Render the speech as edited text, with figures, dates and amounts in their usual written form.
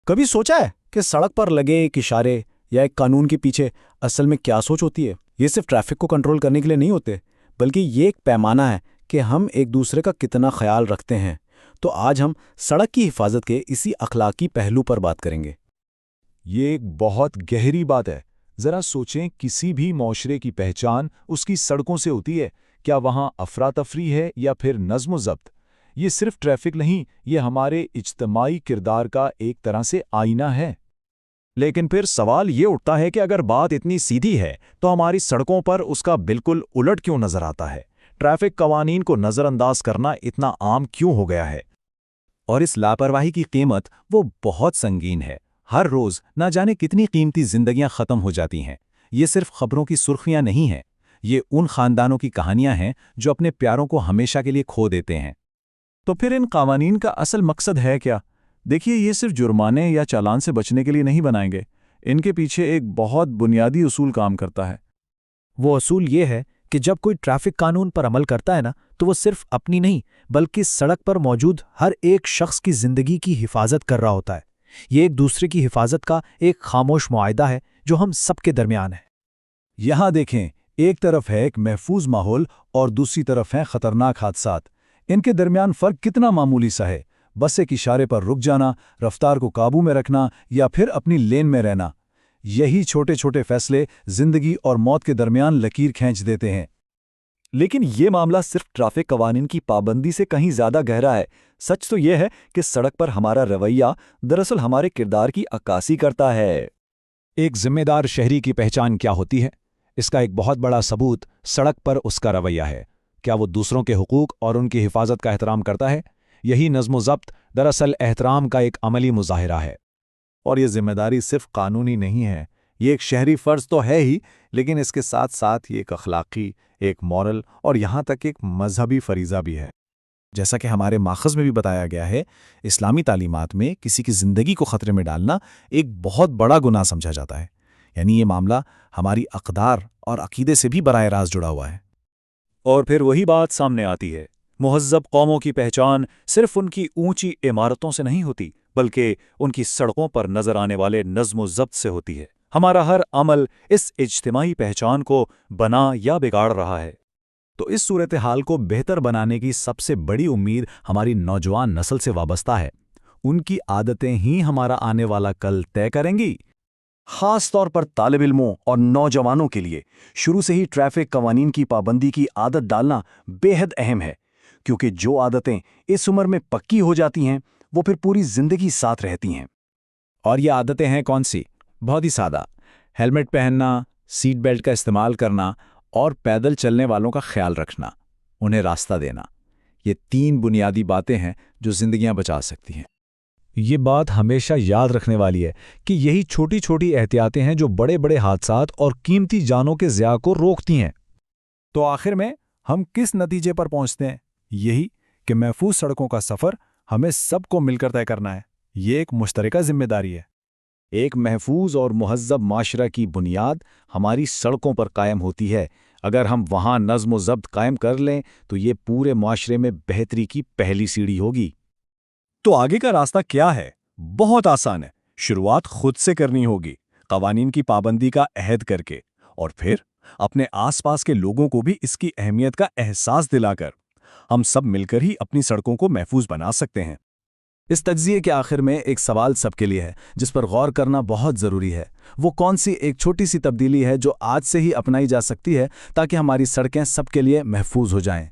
کبھی سوچا ہے کہ سڑک پر لگے ایک اشارے یا ایک قانون کے پیچھے اصل میں کیا سوچ ہوتی ہے؟ یہ صرف ٹریفک کو کنٹرول کرنے کے لیے نہیں ہوتے، بلکہ یہ ایک پیمانہ ہے کہ ہم ایک دوسرے کا کتنا خیال رکھتے ہیں۔ تو آج ہم سڑک کی حفاظت کے اسی اخلاقی پہلو پر بات کریں گے۔ یہ ایک بہت گہری بات ہے۔ ذرا سوچیں، کسی بھی معاشرے کی پہچان اس کی سڑکوں سے ہوتی ہے۔ کیا وہاں افراتفری ہے یا پھر نظم و ضبط؟ یہ صرف ٹریفک نہیں، یہ ہمارے اجتماعی کردار کا ایک طرح سے آئینہ ہے۔ لیکن پھر سوال یہ اٹھتا ہے کہ اگر بات اتنی سیدھی ہے تو ہماری سڑکوں پر اس کا بالکل الٹ کیوں نظر آتا ہے؟ ٹریفک قوانین کو نظر انداز کرنا اتنا عام کیوں ہو گیا ہے؟ اور اس لاپرواہی کی قیمت وہ بہت سنگین ہے۔ ہر روز نہ جانے کتنی قیمتی زندگیاں ختم ہو جاتی ہیں۔ یہ صرف خبروں کی سرخیاں نہیں ہیں، یہ ان خاندانوں کی کہانیاں ہیں جو اپنے پیاروں کو ہمیشہ کے لیے کھو دیتے ہیں۔ تو پھر ان قوانین کا اصل مقصد ہے کیا؟ دیکھیے، یہ صرف جرمانے یا چالان سے بچنے کے لیے نہیں بنائیں گے۔ ان کے پیچھے ایک بہت بنیادی اصول کام کرتا ہے۔ وہ اصول یہ ہے کہ جب کوئی ٹریفک قانون پر عمل کرتا ہے تو وہ صرف اپنی نہیں بلکہ سڑک پر موجود ہر ایک شخص کی زندگی کی حفاظت کر رہا ہوتا ہے۔ یہ ایک دوسرے کی حفاظت کا ایک خاموش معاہدہ ہے جو ہم سب کے درمیان ہے۔ یہاں دیکھیں، ایک طرف ہے ایک محفوظ ماحول اور دوسری طرف ہیں خطرناک حادثات۔ ان کے درمیان فرق کتنا معمولی سا ہے، بس ایک اشارے پر رک جانا، رفتار کو قابو میں رکھنا یا پھر اپنی لین میں رہنا۔ یہی چھوٹے چھوٹے فیصلے زندگی اور موت کے درمیان لکیر کھینچ دیتے ہیں۔ لیکن یہ معاملہ صرف ٹریفک قوانین کی پابندی سے کہیں زیادہ گہرا ہے۔ سچ تو یہ ہے کہ سڑک پر ہمارا رویہ دراصل ہمارے کردار کی عکاسی کرتا ہے۔ ایک ذمہ دار شہری کی پہچان کیا ہوتی ہے؟ اس کا ایک بہت بڑا ثبوت سڑک پر اس کا رویہ ہے۔ کیا وہ دوسروں کے حقوق اور ان کی حفاظت کا احترام کرتا ہے؟ یہی نظم و ضبط دراصل احترام کا ایک عملی مظاہرہ ہے۔ اور یہ ذمہ داری صرف قانونی نہیں ہے، یہ ایک شہری فرض تو ہے ہی، لیکن اس کے ساتھ ساتھ یہ ایک اخلاقی، ایک مورل اور یہاں تک ایک مذہبی فریضہ بھی ہے۔ جیسا کہ ہمارے ماخذ میں بھی بتایا گیا ہے، اسلامی تعلیمات میں کسی کی زندگی کو خطرے میں ڈالنا ایک بہت بڑا گناہ سمجھا جاتا ہے۔ یعنی یہ معاملہ ہماری اقدار اور عقیدے سے بھی براہ راست جڑا ہوا ہے۔ اور پھر وہی بات سامنے آتی ہے، مہذب قوموں کی پہچان صرف ان کی اونچی عمارتوں سے نہیں ہوتی، بلکہ ان کی سڑکوں پر نظر آنے والے نظم و ضبط سے ہوتی ہے۔ ہمارا ہر عمل اس اجتماعی پہچان کو بنا یا بگاڑ رہا ہے۔ تو اس صورتحال کو بہتر بنانے کی سب سے بڑی امید ہماری نوجوان نسل سے وابستہ ہے۔ ان کی عادتیں ہی ہمارا آنے والا کل طے کریں گی۔ خاص طور پر طالب علموں اور نوجوانوں کے لیے شروع سے ہی ٹریفک قوانین کی پابندی کی عادت ڈالنا بے حد اہم ہے، کیونکہ جو عادتیں اس عمر میں پکی ہو جاتی ہیں وہ پھر پوری زندگی ساتھ رہتی ہیں۔ اور یہ عادتیں ہیں کون سی؟ بہت ہی سادہ: ہیلمٹ پہننا، سیٹ بیلٹ کا استعمال کرنا اور پیدل چلنے والوں کا خیال رکھنا، انہیں راستہ دینا۔ یہ 3 بنیادی باتیں ہیں جو زندگیاں بچا سکتی ہیں۔ یہ بات ہمیشہ یاد رکھنے والی ہے کہ یہی چھوٹی چھوٹی احتیاطیں ہیں جو بڑے بڑے حادثات اور قیمتی جانوں کے ضیاع کو روکتی ہیں۔ تو آخر میں ہم کس نتیجے پر پہنچتے ہیں؟ یہی کہ محفوظ سڑکوں کا سفر ہمیں سب کو مل کر طے کرنا ہے۔ یہ ایک مشترکہ ذمہ داری ہے۔ ایک محفوظ اور مہذب معاشرہ کی بنیاد ہماری سڑکوں پر قائم ہوتی ہے۔ اگر ہم وہاں نظم و ضبط قائم کر لیں تو یہ پورے معاشرے میں بہتری کی پہلی سیڑھی ہوگی۔ تو آگے کا راستہ کیا ہے؟ بہت آسان ہے۔ شروعات خود سے کرنی ہوگی، قوانین کی پابندی کا عہد کر کے، اور پھر اپنے آس پاس کے لوگوں کو بھی اس کی اہمیت کا احساس دلا کر۔ ہم سب مل کر ہی اپنی سڑکوں کو محفوظ بنا سکتے ہیں۔ اس تجزیے کے آخر میں ایک سوال سب کے لیے ہے جس پر غور کرنا بہت ضروری ہے۔ وہ کون سی ایک چھوٹی سی تبدیلی ہے جو آج سے ہی اپنائی جا سکتی ہے تاکہ ہماری سڑکیں سب کے لیے محفوظ ہو جائیں؟